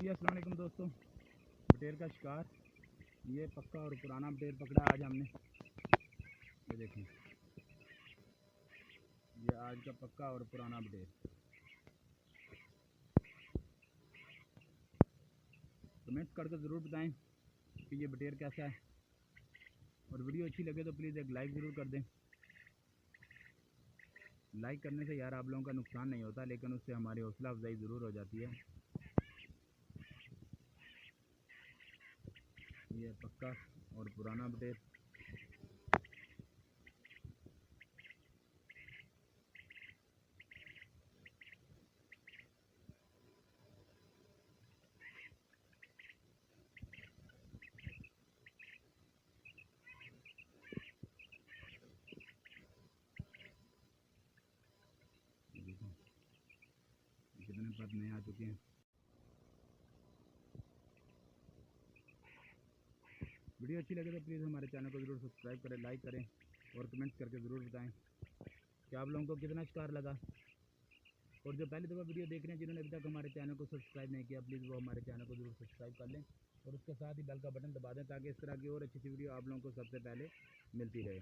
जी अस्सलाम वालेकुम दोस्तों। बटेर का शिकार, ये पक्का और पुराना बटेर पकड़ा आज हमने। ये देखें, ये आज का पक्का और पुराना बटेर। कमेंट करके ज़रूर बताएं कि ये बटेर कैसा है, और वीडियो अच्छी लगे तो प्लीज़ एक लाइक ज़रूर कर दें। लाइक करने से यार आप लोगों का नुकसान नहीं होता, लेकिन उससे हमारी हौसला अफजाई ज़रूर हो जाती है। ये पक्का और पुराना बटेर। कितने पर नए आ चुके हैं। वीडियो अच्छी लगे तो प्लीज़ हमारे चैनल को ज़रूर सब्सक्राइब करें, लाइक करें और कमेंट्स करके ज़रूर बताएं कि आप लोगों को कितना शिकार लगा। और जो पहली दफ़ा वीडियो देख रहे हैं, जिन्होंने अभी तक हमारे चैनल को सब्सक्राइब नहीं किया, प्लीज़ वो हमारे चैनल को ज़रूर सब्सक्राइब कर लें और उसके साथ ही बेल का बटन दबा दें, ताकि इस तरह की और अच्छी वीडियो आप लोगों को सबसे पहले मिलती रहे।